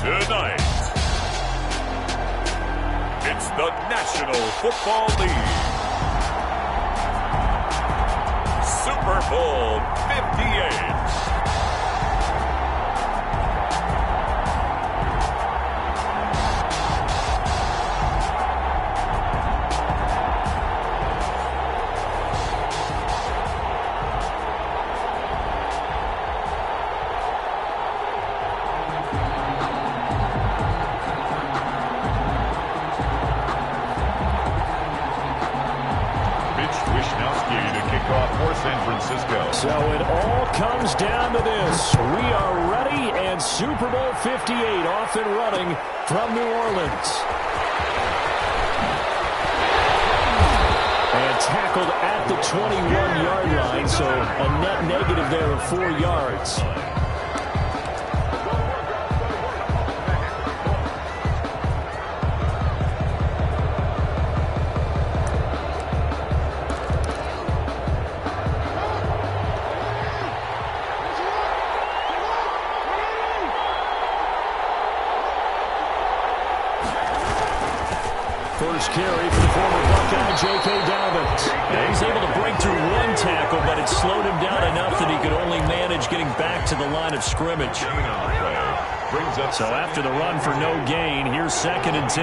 Tonight, it's the National Football League Super Bowl 58. So it all comes down to this. We are ready, and Super Bowl 58 off and running from New Orleans. And tackled at the 21-yard line, so a net negative there of 4 yards. First carry for the former Buckeye, J.K. Dobbins. He's able to break through one tackle, but it slowed him down enough that he could only manage getting back to the line of scrimmage. So after the run for no gain, here's 2nd and 10.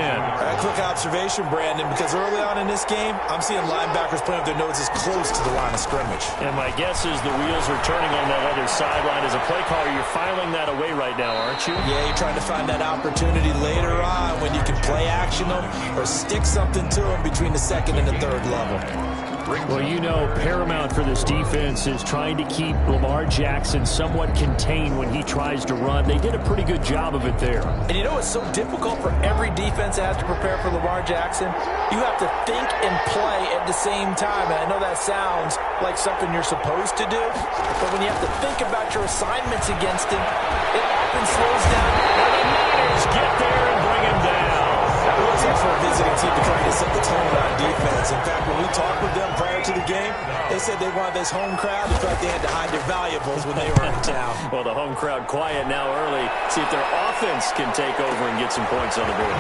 Quick observation, Brandon, because early on in this game, I'm seeing linebackers putting up their noses close to the line of scrimmage. And my guess is the wheels are turning on that other sideline. As a play caller, you're filing that away right now, aren't you? Yeah, you're trying to find that opportunity later on when you can play action them or stick something to them between the 2nd and the 3rd level. Well, you know, paramount for this defense is trying to keep Lamar Jackson somewhat contained when he tries to run. They did a pretty good job of it there. And you know what's so difficult for every defense that has to prepare for Lamar Jackson? You have to think and play at the same time. And I know that sounds like something you're supposed to do, but when you have to think about your assignments against him, it often slows down. And the Niners get there and bring him down. That was for a visiting team to try to set the tone on defense. In fact, when we talked with them prior to the game, they said they wanted this home crowd. They felt they had to hide their valuables when they were in town. Well, the home crowd quiet now early. See if their offense can take over and get some points on the board.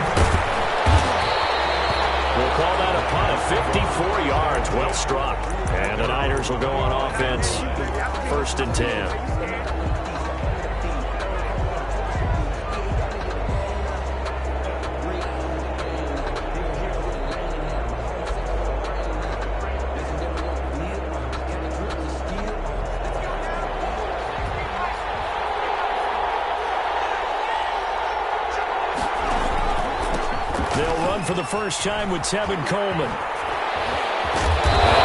We'll call that a punt of 54 yards. Well struck. And the Niners will go on offense. 1st and 10. For the first time with Tevin Coleman. And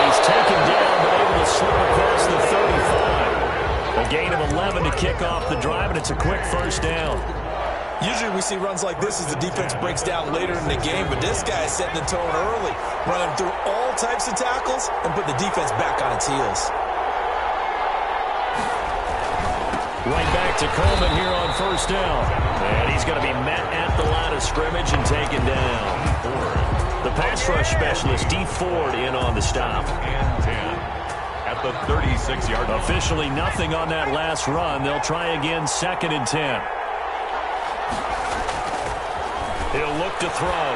he's taken down, but able to slip across the 35. A gain of 11 to kick off the drive, and it's a quick 1st down. Usually we see runs like this as the defense breaks down later in the game, but this guy is setting the tone early, running through all types of tackles and put the defense back on its heels. Right back to Coleman here on 1st down. And he's going to be met at the line of scrimmage and taken down. The pass rush specialist, D. Ford, in on the stop. And 10 at the 36-yard line. Officially nothing on that last run. They'll try again, 2nd and 10. He'll look to throw.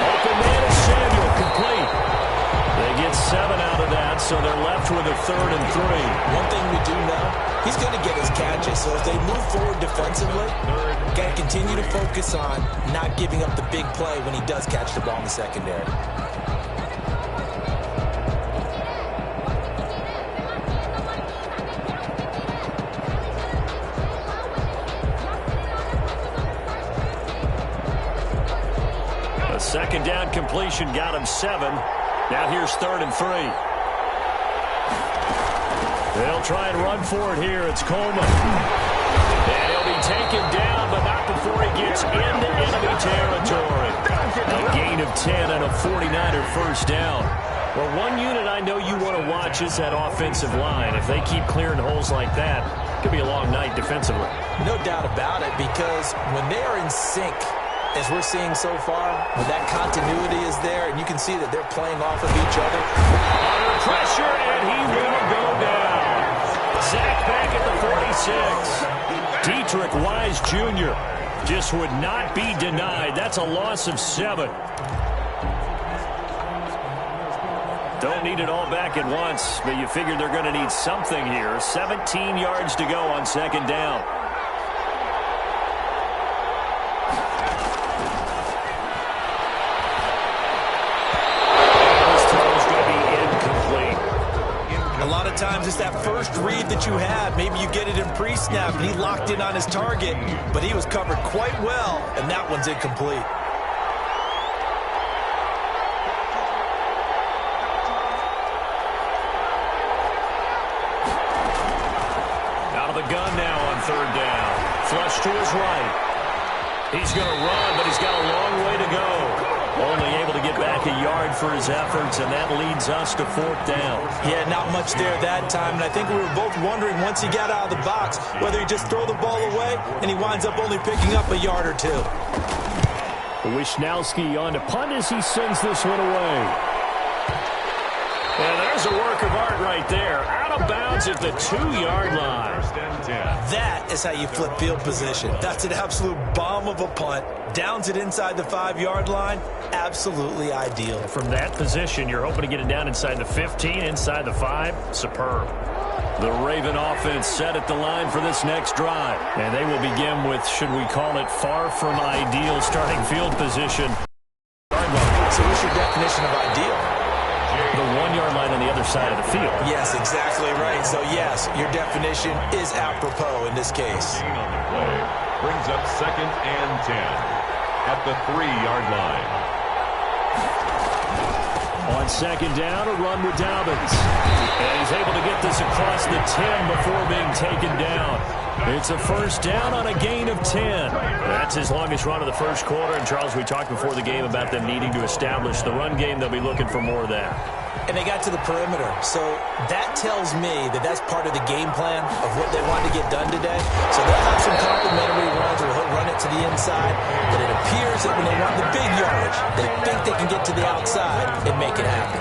Open man is Samuel, complete. They get 7 out of that, so they're left with a 3rd and 3. One thing we do know, he's going to get his catches. So if they move forward defensively, got to continue to focus on not giving up the big play when he does catch the ball in the secondary. A 2nd down completion got him 7. Now here's 3rd and 3. They'll try and run for it here. It's Coleman. And he'll be taken down, but not before he gets into enemy territory. A gain of 10 and a 49er 1st down. Well, one unit I know you want to watch is that offensive line. If they keep clearing holes like that, it could be a long night defensively. No doubt about it, because when they are in sync, as we're seeing so far, when that continuity is there, and you can see that they're playing off of each other. Under pressure, and he will go down. Sacked back at the 46. Dietrich Wise Jr. just would not be denied. That's a loss of 7. Don't need it all back at once, but you figure they're going to need something here. 17 yards to go on second down. This throw is going to be incomplete. A lot of times it's that first read that you have. Maybe you get it in pre-snap, and he locked in on his target, but he was covered quite well, and that one's incomplete. Gun now on third down. Flush to his right. He's going to run, but he's got a long way to go. Only able to get back a yard for his efforts, and that leads us to fourth down. Yeah, not much there that time, and I think we were both wondering once he got out of the box whether he just throw the ball away, and he winds up only picking up a yard or two. Wishnowski on to punt as he sends this one away. And there's a work of art right there. Out of bounds at the 2-yard line. That is how you flip field position. That's an absolute bomb of a punt. Downs it inside the 5-yard line. Absolutely ideal. From that position, you're hoping to get it down inside the 15, inside the 5. Superb. The Raven offense set at the line for this next drive. And they will begin with, should we call it, far from ideal starting field position. So what's your definition of ideal? The 1-yard line on the other side of the field. Yes, exactly right. So, yes, your definition is apropos in this case. On the play brings up 2nd and 10 at the 3-yard line. On second down, a run with Dobbins. And he's able to get this across the 10 before being taken down. It's a first down on a gain of 10. That's his longest run of the first quarter. And, Charles, we talked before the game about them needing to establish the run game. They'll be looking for more of that. And they got to the perimeter. So that tells me that that's part of the game plan of what they want to get done today. So they'll have some complimentary runs where he'll run it to the inside. But it appears that when they want the big yardage, they think they can get to the outside and make it happen.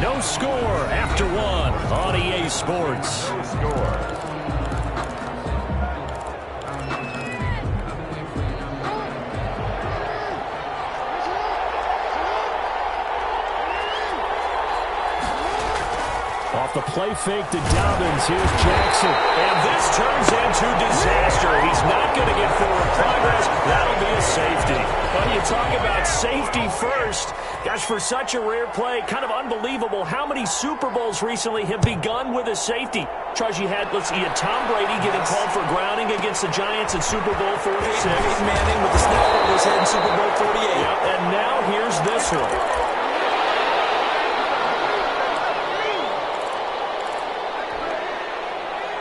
No score after 1 on EA Sports. No score. Off the play fake to Dobbins. Here's Jackson. And this turns into disaster. He's not going to get forward progress. That'll be a safety. Well, you talk about safety first. Gosh, for such a rare play, kind of unbelievable how many Super Bowls recently have begun with a safety. Charles, you had Tom Brady getting called for grounding against the Giants in Super Bowl 46. Peyton Manning with the snap over his head in Super Bowl 48. Yep, and now here's this one.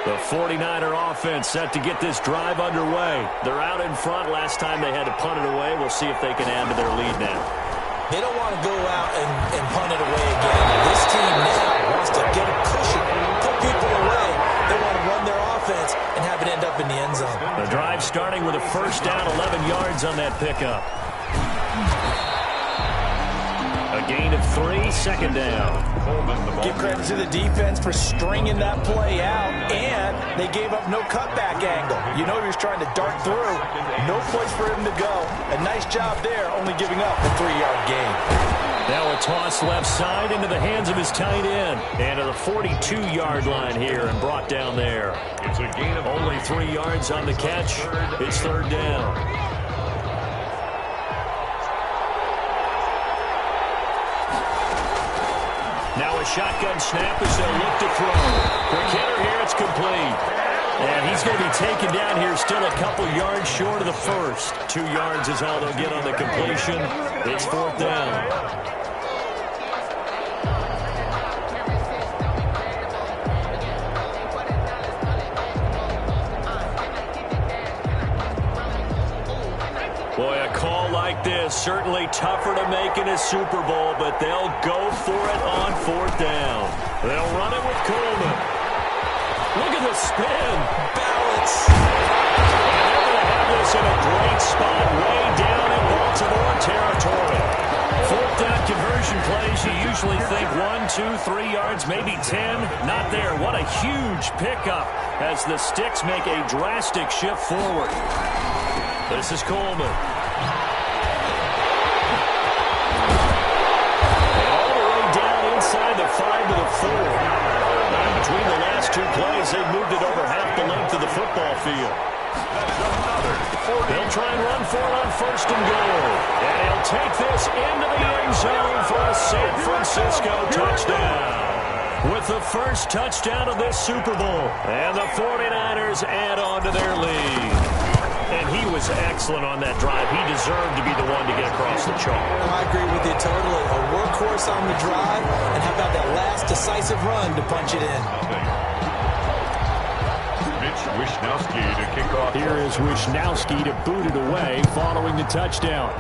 The 49er offense set to get this drive underway. They're out in front. Last time they had to punt it away. We'll see if they can add to their lead now. They don't want to go out and punt it away again. This team now wants to get a cushion, put people away. They want to run their offense and have it end up in the end zone. The drive starting with a first down, 11 yards on that pickup. A gain of 3, second down. Give credit to the defense for stringing that play out, and they gave up no cutback angle. You know he was trying to dart through. No place for him to go. A nice job there, only giving up a 3-yard gain. Now a toss left side into the hands of his tight end. And to the 42-yard line here and brought down there. It's a gain of only 3 yards on the catch. It's third down. Now a shotgun snap as they'll look to throw. Quick hitter here, it's complete. And he's going to be taken down here, still a couple yards short of the first. 2 yards is all they'll get on the completion. It's fourth down. Boy, a call like this, certainly tougher to make in a Super Bowl, but they'll go for it on fourth down. They'll run it with Coleman. Look at the spin. Balance. And they're going to have this in a great spot way down in Baltimore territory. Fourth down conversion Extension plays, you usually think 1, 2, 3 yards, maybe 10. Not there. What a huge pickup as the Sticks make a drastic shift forward. This is Coleman. And all the way down inside the 5 to the 4. And between the last 2 plays, they've moved it over half the length of the football field. They'll try and run for it on 1st and goal. And he'll take this into the end zone for a San Francisco touchdown. With the first touchdown of this Super Bowl. And the 49ers add on to their lead. And he was excellent on that drive. He deserved to be the one to get across the chalk. I agree with you totally. A workhorse on the drive. And how about that last decisive run to punch it in? Wishnowski to kick off. Here is Wishnowski to boot it away following the touchdown.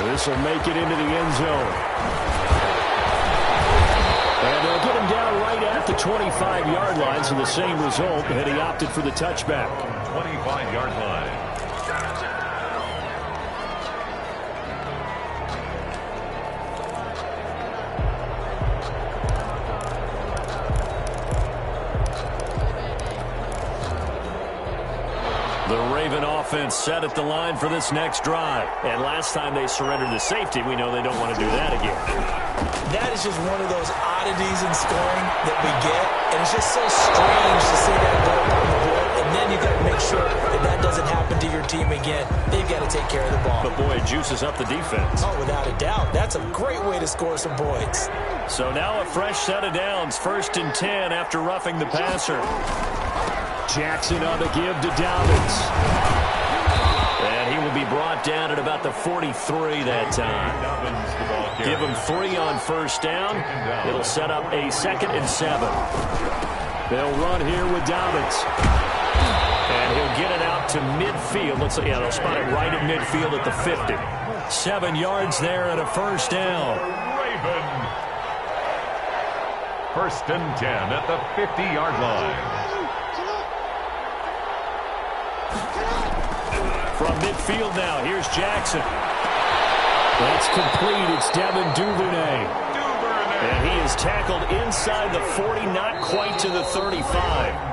This will make it into the end zone. And they'll get him down right at the 25-yard line, so the same result, and he opted for the touchback. 25-yard line. The Raven offense set at the line for this next drive. And last time they surrendered the safety, we know they don't want to do that again. That is just one of those oddities in scoring that we get. And it's just so strange to see that go up on the board. And then you've got to make sure that that doesn't happen to your team again. They've got to take care of the ball. But, boy, it juices up the defense. Oh, without a doubt. That's a great way to score some points. So now a fresh set of downs. 1st and 10 after roughing the passer. Jackson on the give to Dobbins. And he will be brought down at about the 43 that time. Give him 3 on 1st down. It'll set up a 2nd and 7. They'll run here with Dobbins. And he'll get it out to midfield. Let's see, yeah, they'll spot it right at midfield at the 50. 7 yards there and a 1st down. Raven. 1st and 10 at the 50-yard line. From midfield now, here's Jackson. That's complete. It's Devin Duvernay. And he is tackled inside the 40, not quite to the 35.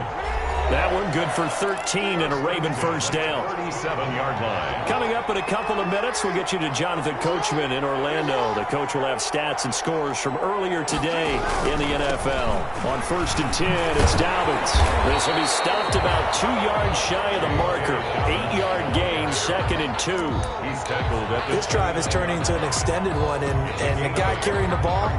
That one good for 13 and a Raven 1st down. 37-yard line. Coming up in a couple of minutes, we'll get you to Jonathan Coachman in Orlando. The coach will have stats and scores from earlier today in the NFL. On 1st and 10, it's Dobbins. This will be stopped about 2 yards shy of the marker. 8-yard gain, 2nd and 2. He's tackled at this drive is turning into an extended one, and the guy carrying the ball,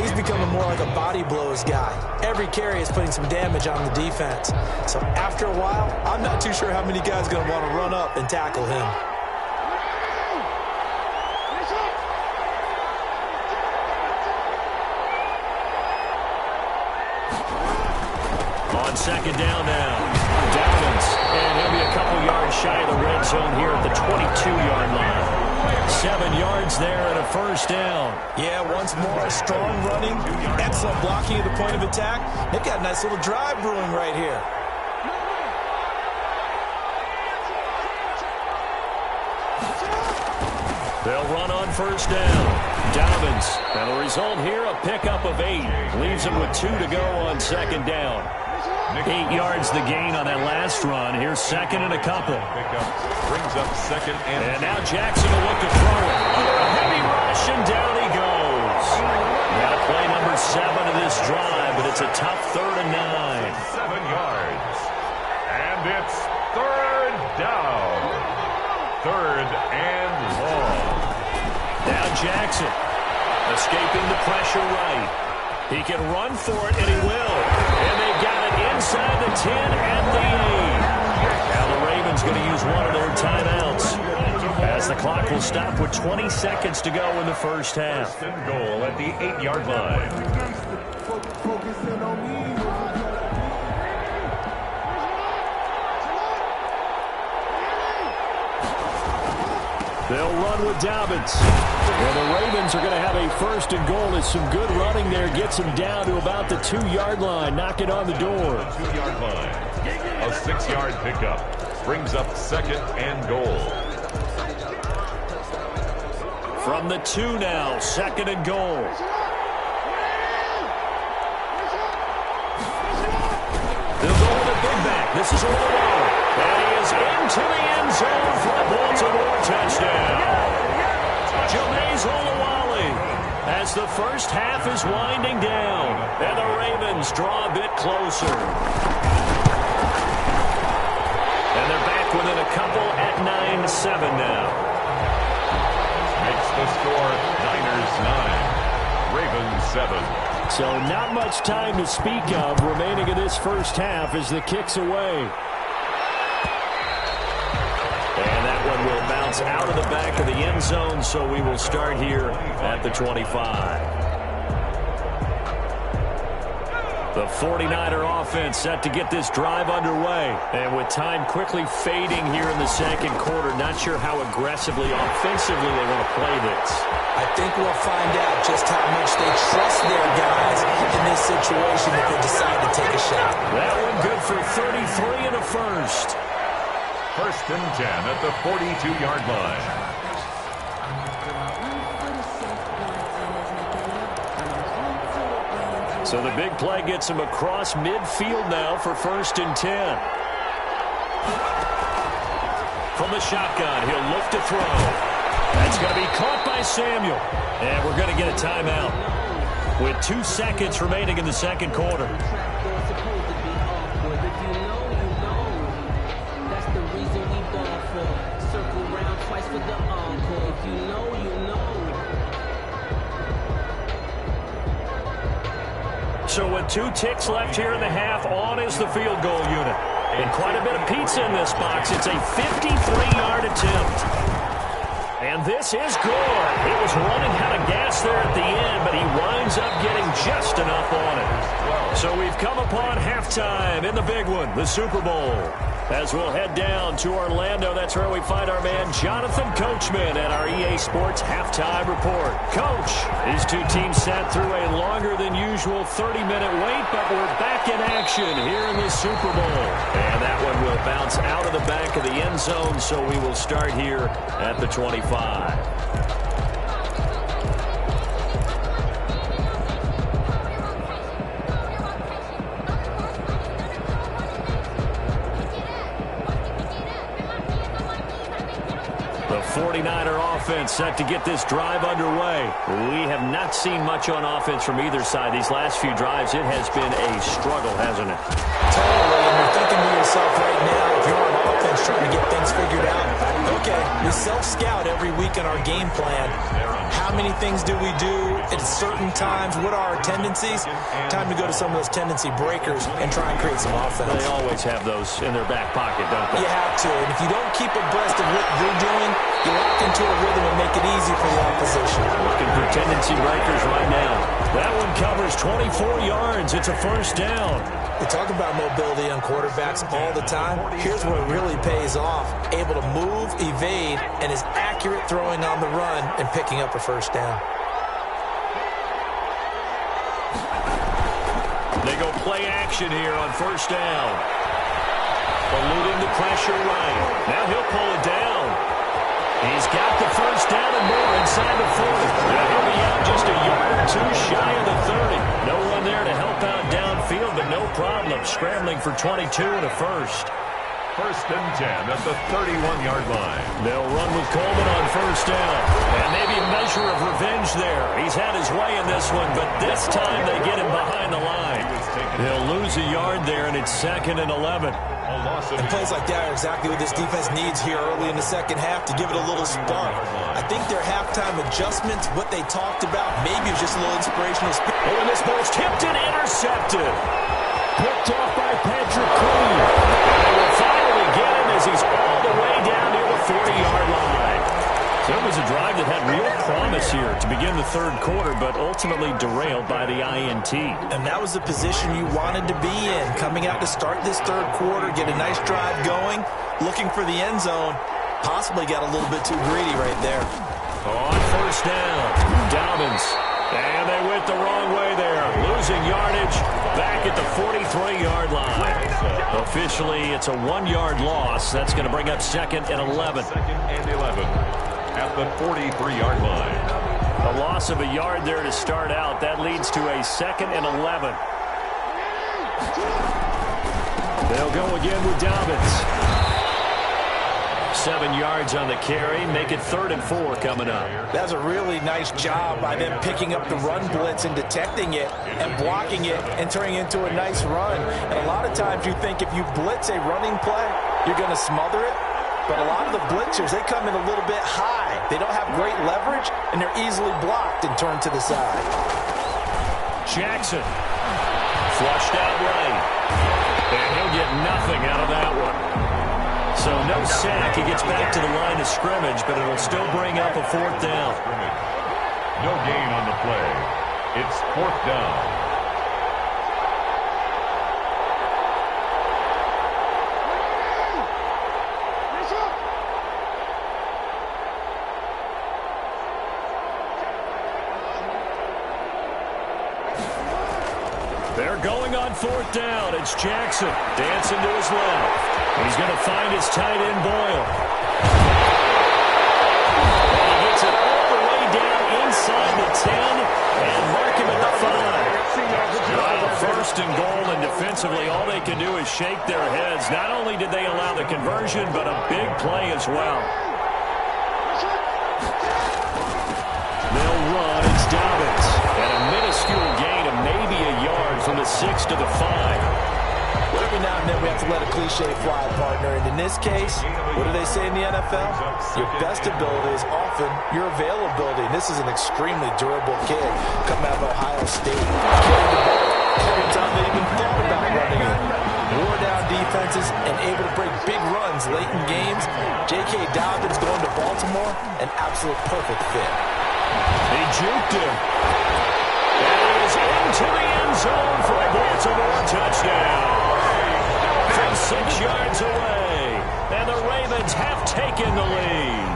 he's becoming more like a body blows guy. Every carry is putting some damage on the defense. So after a while, I'm not too sure how many guys are going to want to run up and tackle him. On 2nd down now, Dobbins, and he'll be a couple yards shy of the red zone here at the 22-yard line. 7 yards there and a 1st down. Yeah, once more, strong running, excellent blocking at the point of attack. They've got a nice little drive brewing right here. They'll run on 1st down. Dobbins. And the result here, a pickup of 8. Leaves him with 2 to go on 2nd down. 8 yards the gain on that last run. Here's 2nd and a couple. Brings up 2nd and now Jackson will look to throw it. Under a heavy rush, and down he goes. Now play number 7 of this drive, but it's a tough 3rd and 9. 7 yards. And it's 3rd down. 3rd and long. Now Jackson, escaping the pressure right. He can run for it, and he will. And they got it inside the 10 and the 8. Now the Ravens going to use one of their timeouts, as the clock will stop with 20 seconds to go in the 1st half. 1st and goal at the 8-yard line. They'll run with Dobbins. And the Ravens are going to have a 1st and goal. As some good running there gets them down to about the 2-yard line. Knock it on the door. 2-yard line. A 6-yard pickup. Brings up 2nd and goal. From the 2 now, 2nd and goal. They'll go with a big back. This is Olawale. And he is into the end zone for a Baltimore touchdown. Jameis Olawale as the first half is winding down. And the Ravens draw a bit closer. And they're back within a couple at 9-7 now. Makes the score Niners 9, Ravens 7. So not much time to speak of remaining in this first half as the kick's away. And that one will bounce out of the back of the end zone, so we will start here at the 25. The 49er offense set to get this drive underway. And with time quickly fading here in the second quarter, not sure how aggressively, offensively they want to play this. I think we'll find out just how much they trust their guys in this situation if they decide to take a shot. That one good for 33 and a first. 1st and 10 at the 42-yard line. So the big play gets him across midfield now for 1st and 10. From the shotgun, he'll look to throw. That's going to be caught by Samuel. And we're going to get a timeout with 2 seconds remaining in the second quarter. So with 2 ticks left here in the half, on is the field goal unit. And quite a bit of pizza in this box. It's a 53-yard attempt. And this is good. It was running out of gas there at the end, but he winds up getting just enough on it. So we've come upon halftime in the big one, the Super Bowl. As we'll head down to Orlando, that's where we find our man Jonathan Coachman at our EA Sports Halftime Report. Coach, these 2 teams sat through a longer than usual 30-minute wait, but we're back in action here in the Super Bowl. And that one will bounce out of the back of the end zone, so we will start here at the 25. The 49er offense set to get this drive underway. We have not seen much on offense from either side. These last few drives, it has been a struggle, hasn't it? Totally, and you're thinking to yourself right now, if you're on offense trying to get things figured out, okay, we self-scout every week in our game plan. How many things do we do at certain times? What are our tendencies? Time to go to some of those tendency breakers and try and create some offense. They always have those in their back pocket, don't they? You have to, and if you don't keep abreast of what you're doing, you lock into a rhythm and make it easy for the opposition. Looking for tendency breakers right now. That one covers 24 yards. It's a first down. We talk about mobility on quarterbacks all the time. Here's where it really pays off. Able to move, evade, and is accurate throwing on the run and picking up a first down. They go play action here on first down. Eluding the pressure right. Now he'll pull it down. He's got the first down and more inside the 40. He'll be out just a yard or 2 shy of the 30. No one there to help out downfield, but no problem. Scrambling for 22 and a first. 1st and 10 at the 31-yard line. They'll run with Coleman on first down. And maybe a measure of revenge there. He's had his way in this one, but this time they get him behind the line. They'll lose a yard there, and it's 2nd and 11. And plays like that are exactly what this defense needs here early in the second half to give it a little spark. I think their halftime adjustments, what they talked about, maybe it was just a little inspirational. Oh, and this ball's tipped and intercepted. Picked off by Patrick Queen. And they will finally get him as he's all the way down near the 40-yard line. So it was a drive that had real promise here to begin the third quarter, but ultimately derailed by the INT. And that was the position you wanted to be in, coming out to start this third quarter, get a nice drive going, looking for the end zone. Possibly got a little bit too greedy right there. On first down, Dobbins. And they went the wrong way there. Losing yardage back at the 43-yard line. Officially, it's a 1-yard loss. That's going to bring up 2nd and 11. 2nd and 11 at the 43-yard line. loss of a yard there to start out. That leads to a 2nd and 11. They'll go again with Dobbins. 7 yards on the carry. Make it 3rd and 4 coming up. That's a really nice job by them picking up the run blitz and detecting it and blocking it and turning it into a nice run. And a lot of times you think if you blitz a running play, you're going to smother it. But a lot of the blitzers, they come in a little bit high. They don't have great leverage, and they're easily blocked and turned to the side. Jackson. Flushed out right. And he'll get nothing out of that one. So no sack. He gets back to the line of scrimmage, but it'll still bring up a 4th down. No gain on the play. It's 4th down. They're going on 4th down. It's Jackson dancing to his left. He's going to find his tight end, Boyle. And he gets it all the way down inside the 10 and mark him at the 5. Wow, 1st and goal, and defensively all they can do is shake their heads. Not only did they allow the conversion, but a big play as well. They'll run. It's Dobbins. And a minuscule gain of maybe a yard from the 6 to the 5. Every now and then we have to let a cliche fly, partner. And in this case, what do they say in the NFL? Your best ability is often your availability. And this is an extremely durable kid coming out of Ohio State. Carried the ball every time they even thought about running it. Wore down defenses and able to break big runs late in games. J.K. Dobbins going to Baltimore, an absolute perfect fit. He juked him. That is into the end zone for a Baltimore touchdown. From 6 yards away, and the Ravens have taken the lead.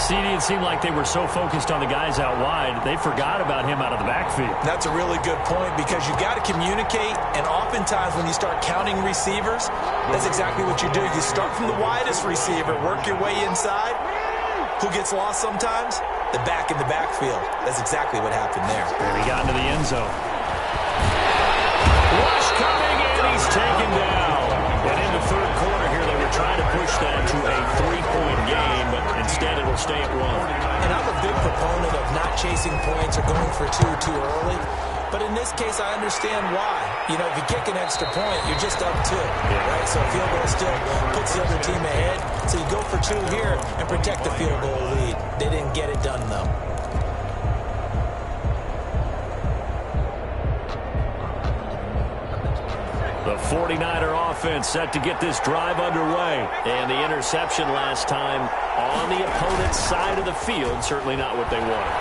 CD, it seemed like they were so focused on the guys out wide, they forgot about him out of the backfield. That's a really good point because you got to communicate, and oftentimes when you start counting receivers, that's exactly what you do. You start from the widest receiver, work your way inside. Who gets lost sometimes? The back in the backfield. That's exactly what happened there. And he got into the end zone. Rush coming in, he's taken down. And in the 3rd quarter here, they were trying to push that to a 3-point game, but instead it'll stay at 1. And I'm a big proponent of not chasing points or going for 2 too early. But in this case, I understand why. You know, if you kick an extra point, you're just up 2, right? So a field goal still puts the other team ahead. So you go for 2 here and protect the field goal lead. They didn't get it done, though. The 49er offense set to get this drive underway. And the interception last time on the opponent's side of the field, certainly not what they wanted.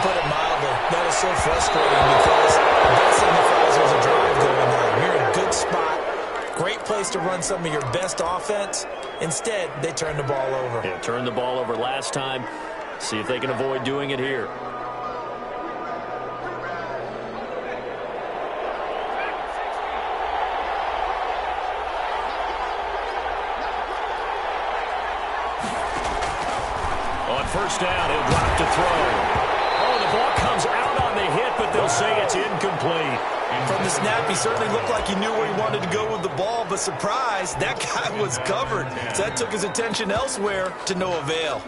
Put it mildly, that is so frustrating because that signifies there's a drive going on. You're in a good spot, great place to run some of your best offense. Instead, they turn the ball over. Yeah, turned the ball over last time. See if they can avoid doing it here. On 1st down, he'll drop to throw. Oh, the ball comes out on the hit, but they'll say it's incomplete. From the snap, he certainly looked like he knew where he wanted to go with the ball, but surprise, that guy was covered. So that took his attention elsewhere to no avail.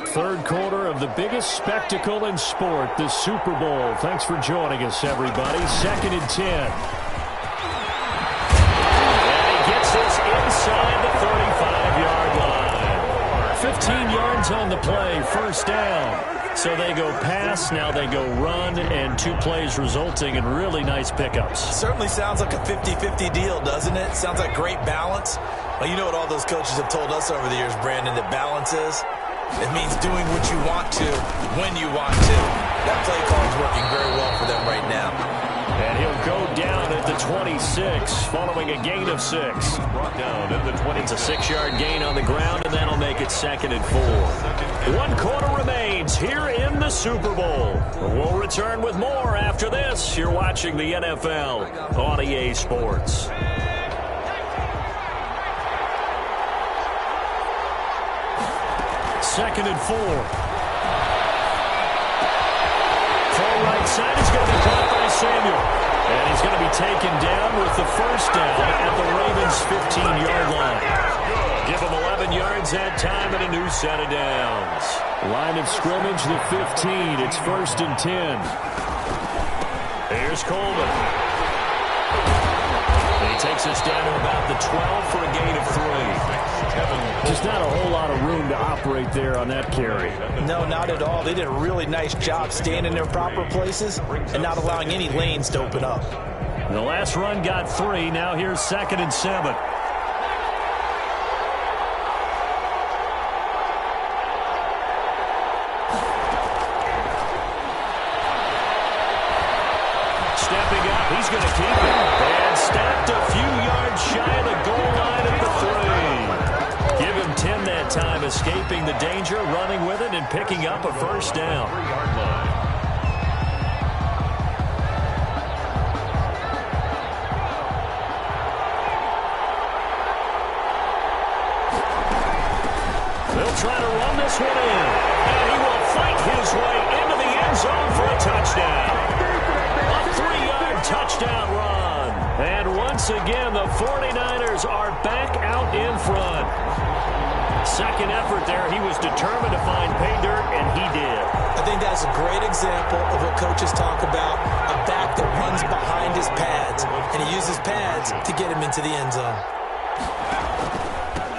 Third quarter of the biggest spectacle in sport, the Super Bowl. Thanks for joining us, everybody. 2nd and 10. Inside the 35-yard line. 15 yards on the play, 1st down. So they go pass, now they go run, and 2 plays resulting in really nice pickups. Certainly sounds like a 50-50 deal, doesn't it? Sounds like great balance. Well, you know what all those coaches have told us over the years, Brandon, that balance is? It means doing what you want to, when you want to. That play call is working very well for them right now. And he'll go down at the 26, following a gain of 6. Brought down at the 20. It's a 6-yard gain on the ground, and that'll make it 2nd and 4. 1 quarter remains here in the Super Bowl. We'll return with more after this. You're watching the NFL on EA Sports. 2nd and 4. Full right side is going to be caught by Samuel. And he's going to be taken down with the first down at the Ravens' 15-yard line. Give him 11 yards that time and a new set of downs. Line of scrimmage, the 15. It's 1st and 10. Here's Coleman. And he takes us down to about the 12 for a gain of 3. Just not a whole lot of room to operate there on that carry. No, not at all. They did a really nice job staying in their proper places and not allowing any lanes to open up. The last run got 3. Now here's 2nd and 7. Stepping up, he's going to keep it. And stacked a few yards shy of the goal line at the 3. Give him 10 that time, escaping the danger, running with it, and picking up a first down. 3-yard line. They'll try to run this one in. And he will fight his way into the end zone for a touchdown. A 3-yard touchdown run. And once again, the 49ers are back out in front. Second effort there, he was determined to find pay dirt, and he did. I think that's a great example of what coaches talk about, a back that runs behind his pads, and he uses pads to get him into the end zone.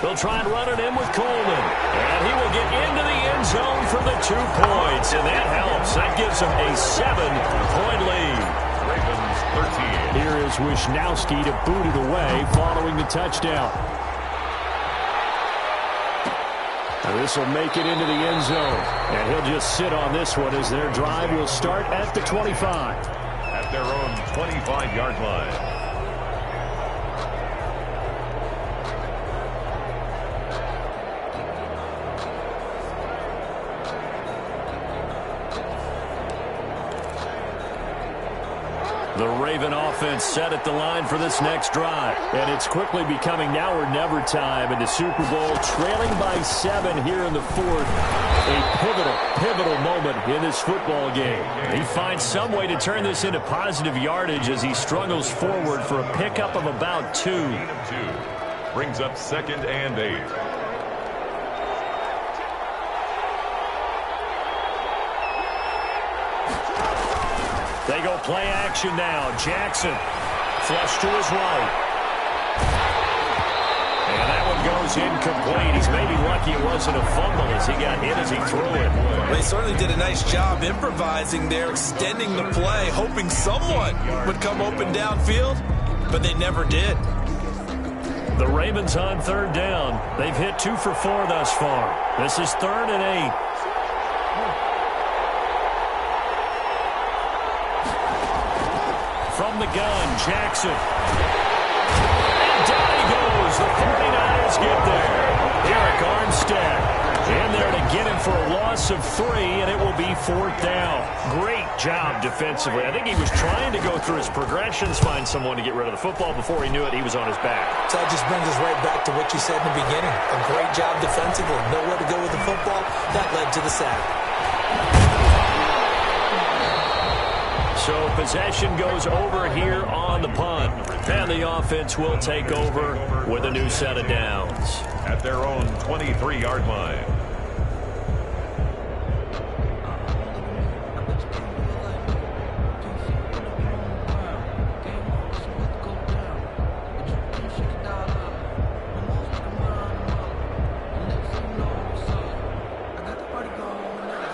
They'll try and run it in with Coleman. And he will get into the end zone for the 2 points, and that helps. That gives him a 7-point lead. Ravens 13. Here is Wisnowski to boot it away following the touchdown. This will make it into the end zone. And he'll just sit on this one as their drive will start at the 25. At their own 25-yard line. The Raven offense set at the line for this next drive. And it's quickly becoming now or never time in the Super Bowl, trailing by 7 here in the 4th. A pivotal moment in this football game. He finds some way to turn this into positive yardage as he struggles forward for a pickup of about 2. Gain of 2. Brings up 2nd and 8. They go play action now. Jackson, flush to his right. And that one goes incomplete. He's maybe lucky it wasn't a fumble as he got hit as he threw it. Well, they certainly did a nice job improvising there, extending the play, hoping someone would come open downfield, but they never did. The Ravens on 3rd down. They've hit 2 for 4 thus far. This is 3rd and 8. From the gun, Jackson. And down he goes. The 49ers get there. Eric Armstead in there to get him for a loss of 3, and it will be 4th down. Great job defensively. I think he was trying to go through his progressions, find someone to get rid of the football. Before he knew it, he was on his back. So that just brings us right back to what you said in the beginning. A great job defensively. Nowhere to go with the football. That led to the sack. So possession goes over here on the punt. And the offense will take over with a new set of downs. At their own 23-yard line.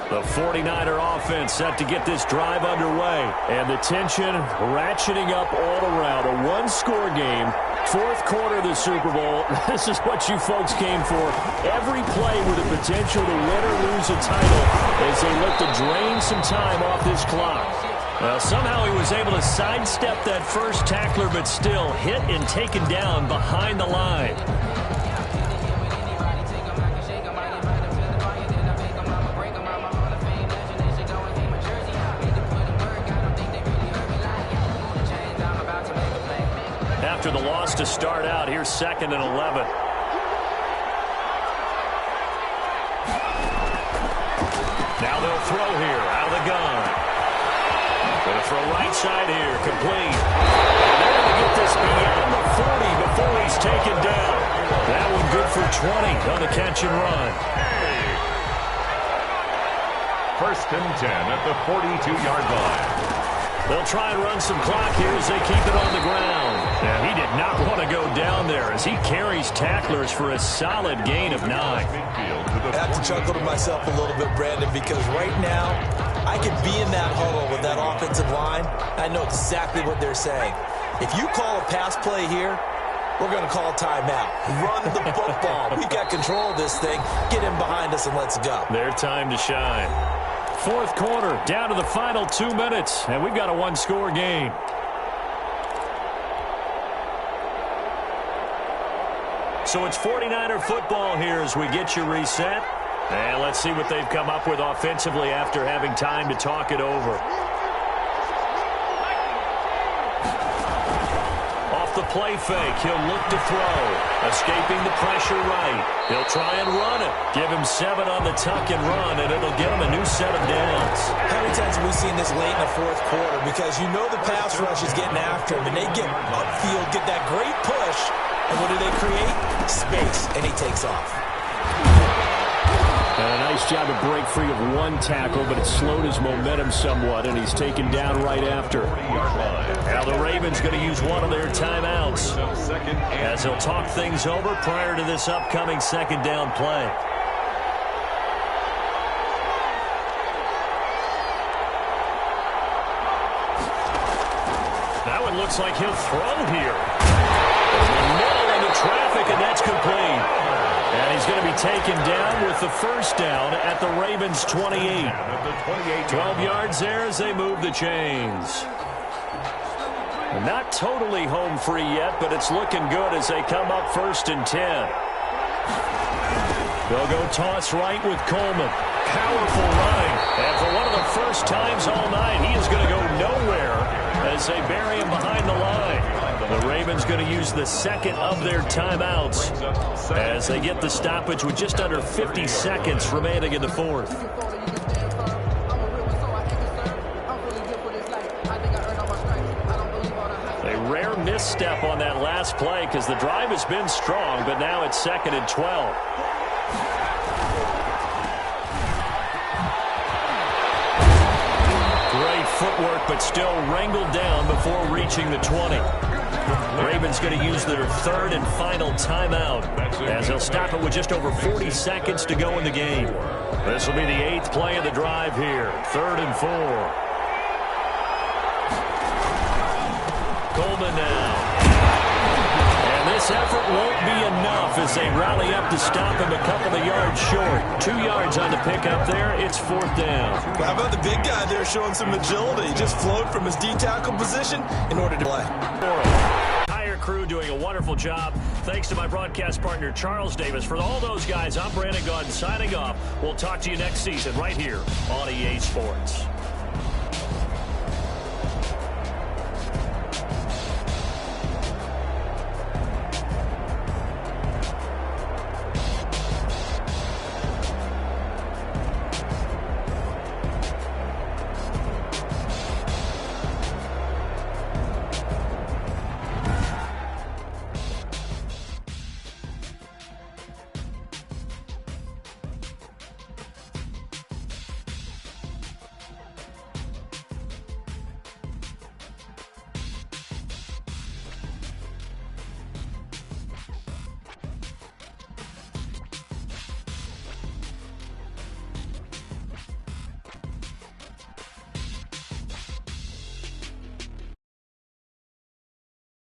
The 49er offense set to get this drive underway. And the tension ratcheting up all around. A one-score game. 4th quarter of the Super Bowl. This is what you folks came for. Every play with the potential to win or lose a title as they look to drain some time off this clock. Well, somehow he was able to sidestep that first tackler, but still hit and taken down behind the line. After the loss to start out, here's 2nd and 11. Now they'll throw here out of the gun. Going to throw right side here, complete. And they're going to get this beyond the 40 before he's taken down. That one good for 20 on the catch and run. First and 10 at the 42-yard line. They'll try and run some clock here as they keep it on the ground. Yeah, he did not want to go down there as he carries tacklers for a solid gain of 9. I have to chuckle to myself a little bit, Brandon, because right now I could be in that huddle with that offensive line. I know exactly what they're saying. If you call a pass play here, we're going to call a timeout. Run the football. We got control of this thing. Get him behind us and let's go. Their time to shine. Fourth quarter, down to the final 2 minutes, and we've got a one-score game. So it's 49er football here as we get you reset. And let's see what they've come up with offensively after having time to talk it over. The play fake. He'll look to throw. Escaping the pressure right. He'll try and run it. Give him 7 on the tuck and run, and it'll get him a new set of downs. How many times have we seen this late in the fourth quarter? Because you know the pass rush is getting after him, and they get upfield, get that great push, and what do they create? Space, and he takes off. And a nice job to break free of one tackle, but it slowed his momentum somewhat, and he's taken down right after. Now the Ravens going to use one of their timeouts as they'll talk things over prior to this upcoming second down play. That one looks like he'll throw here. Middle into traffic, and that's complete. And he's going to be taken down with the first down at the Ravens' 28. 12 yards there as they move the chains. Not totally home free yet, but it's looking good as they come up first and 10. They'll go toss right with Coleman. Powerful running. And for one of the first times all night, he is going to go nowhere as they bury him behind the line. The Ravens going to use the second of their timeouts as they get the stoppage with just under 50 seconds remaining in the fourth. A rare misstep on that last play because the drive has been strong, but now it's second and 12. Great footwork, but still wrangled down before reaching the 20. Ravens going to use their third and final timeout as they'll stop it with just over 40 seconds to go in the game. This will be the 8th play of the drive here. 3rd and 4. Coleman now. And this effort won't be enough as they rally up to stop him a couple of yards short. 2 yards on the pickup there. It's 4th down. How about the big guy there showing some agility? He just flowed from his D-tackle position in order to play. Crew doing a wonderful job. Thanks to my broadcast partner, Charles Davis. For all those guys, I'm Brandon Gunn signing off. We'll talk to you next season right here on EA Sports.